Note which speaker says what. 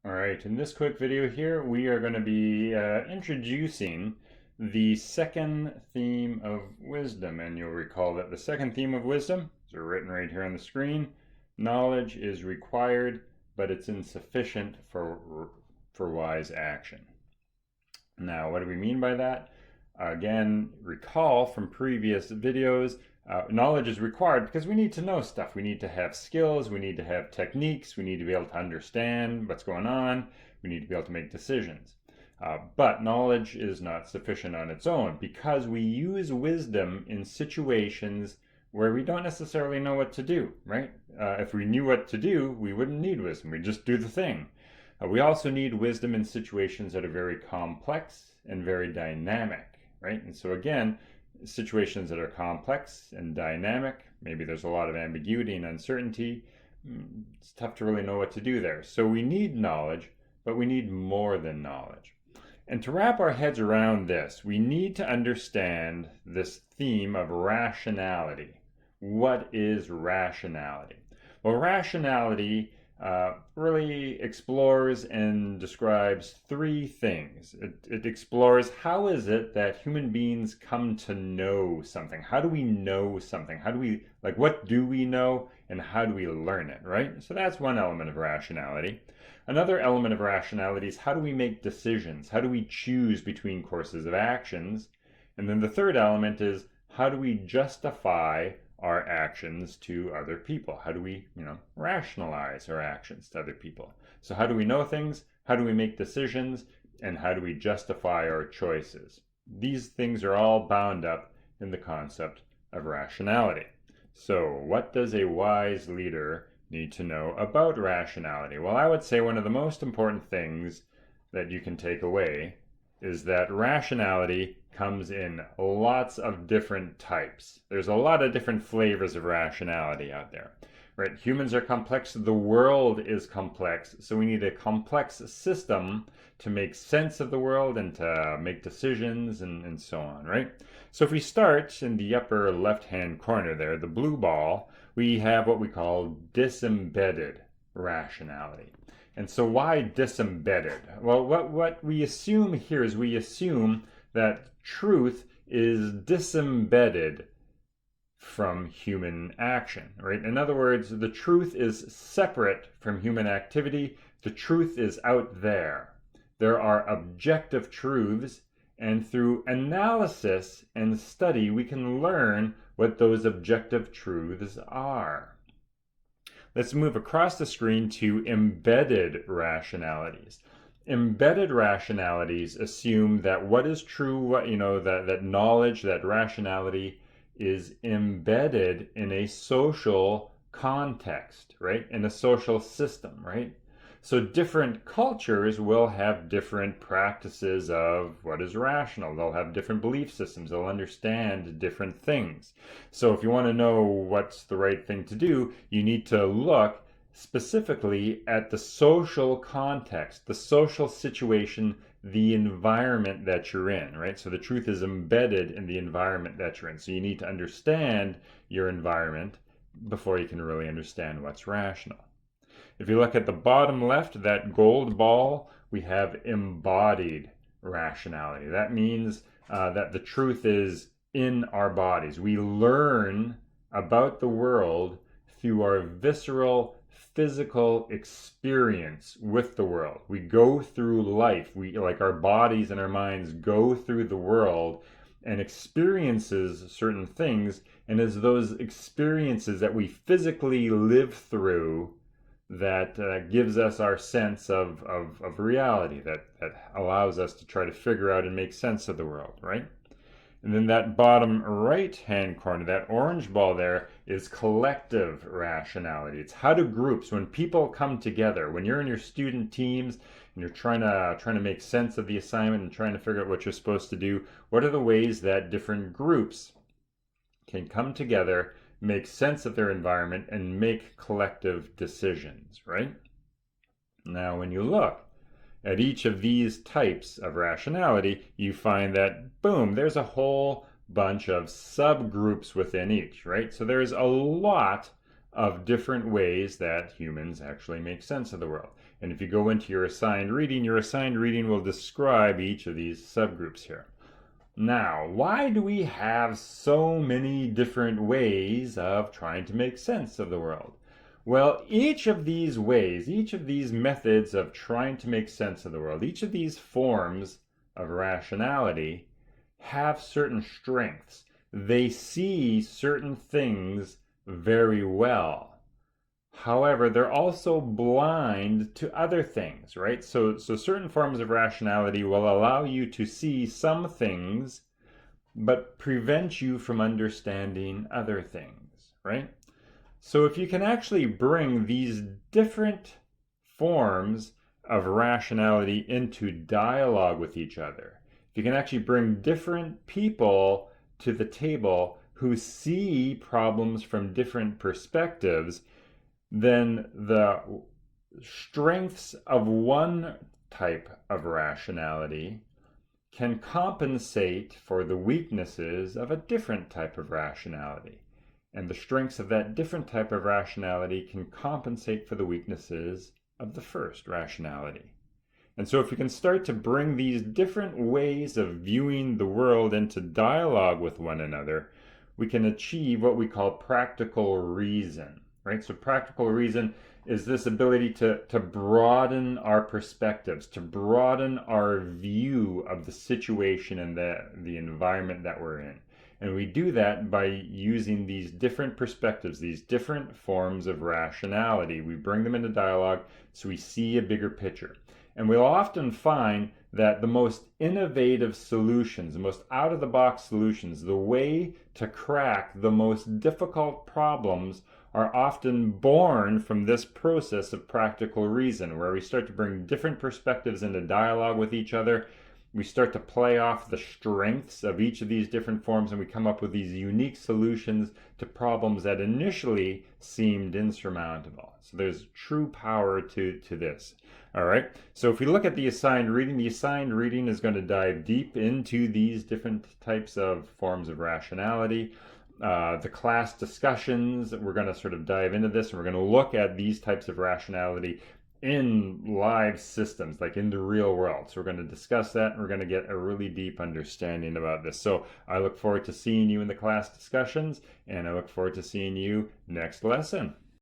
Speaker 1: All right, in this quick video here, we are going to be introducing the second theme of wisdom. And you'll recall that the second theme of wisdom is written right here on the screen. Knowledge is required, but it's insufficient for wise action. Now, what do we mean by that? Again, recall from previous videos, knowledge is required because we need to know stuff. We need to have skills, we need to have techniques, we need to be able to understand what's going on, we need to be able to make decisions. But knowledge is not sufficient on its own because we use wisdom in situations where we don't necessarily know what to do, right? If we knew what to do, we wouldn't need wisdom. We'd just do the thing. We also need wisdom in situations that are very complex and very dynamic, right? And so again, situations that are complex and dynamic, maybe there's a lot of ambiguity and uncertainty, it's tough to really know what to do there. So we need knowledge, but we need more than knowledge. And to wrap our heads around this, we need to understand this theme of rationality. What is rationality? Well, rationality really explores and describes three things. It explores how is it that human beings come to know something? How do we know something? What do we know and how do we learn it, right? So that's one element of rationality. Another element of rationality is how do we make decisions? How do we choose between courses of actions? And then the third element is how do we justify our actions to other people? How do we, rationalize our actions to other people? So how do we know things? How do we make decisions? And how do we justify our choices? These things are all bound up in the concept of rationality. So what does a wise leader need to know about rationality? Well, I would say one of the most important things that you can take away is that rationality comes in lots of different types. There's a lot of different flavors of rationality out there, right? Humans are complex, the world is complex, so we need a complex system to make sense of the world and to make decisions and so on, right? So if we start in the upper left-hand corner there, the blue ball, we have what we call disembedded rationality. And so why disembedded? Well, what we assume here is we assume that truth is disembedded from human action, right? In other words, the truth is separate from human activity. The truth is out there. There are objective truths, and through analysis and study, we can learn what those objective truths are. Let's move across the screen to embedded rationalities. Embedded rationalities assume that what is true, that knowledge, that rationality is embedded in a social context, right? In a social system, right? So different cultures will have different practices of what is rational. They'll have different belief systems. They'll understand different things. So if you want to know what's the right thing to do, you need to look specifically at the social context, the social situation, the environment that you're in, right? So the truth is embedded in the environment that you're in. So you need to understand your environment before you can really understand what's rational. If you look at the bottom left, that gold ball, we have embodied rationality. That means that the truth is in our bodies. We learn about the world through our visceral, physical experience with the world. We go through life. Our bodies and our minds go through the world and experiences certain things. And it's those experiences that we physically live through that gives us our sense of reality, that allows us to try to figure out and make sense of the world, right? And then that bottom right-hand corner, that orange ball there, is collective rationality. It's how do groups, when people come together, when you're in your student teams and you're trying to make sense of the assignment and trying to figure out what you're supposed to do, what are the ways that different groups can come together, make sense of their environment, and make collective decisions, right? Now, when you look at each of these types of rationality, you find that, boom, there's a whole bunch of subgroups within each, right? So there's a lot of different ways that humans actually make sense of the world. And if you go into your assigned reading will describe each of these subgroups here. Now, why do we have so many different ways of trying to make sense of the world? Well, each of these ways, each of these methods of trying to make sense of the world, each of these forms of rationality have certain strengths. They see certain things very well. However, they're also blind to other things, right? So certain forms of rationality will allow you to see some things, but prevent you from understanding other things, right? So if you can actually bring these different forms of rationality into dialogue with each other, if you can actually bring different people to the table who see problems from different perspectives, then the strengths of one type of rationality can compensate for the weaknesses of a different type of rationality. And the strengths of that different type of rationality can compensate for the weaknesses of the first rationality. And so if we can start to bring these different ways of viewing the world into dialogue with one another, we can achieve what we call practical reason, right? So practical reason is this ability to broaden our perspectives, to broaden our view of the situation and the environment that we're in. And we do that by using these different perspectives, these different forms of rationality. We bring them into dialogue so we see a bigger picture. And we'll often find that the most innovative solutions, the most out-of-the-box solutions, the way to crack the most difficult problems are often born from this process of practical reason, where we start to bring different perspectives into dialogue with each other. We start to play off the strengths of each of these different forms, and we come up with these unique solutions to problems that initially seemed insurmountable. So there's true power to this. All right, so if we look at the assigned reading is going to dive deep into these different types of forms of rationality. The class discussions, we're going to sort of dive into this, and we're going to look at these types of rationality in live systems, like in the real world. So we're going to discuss that, and we're going to get a really deep understanding about this. So I look forward to seeing you in the class discussions, and I look forward to seeing you next lesson.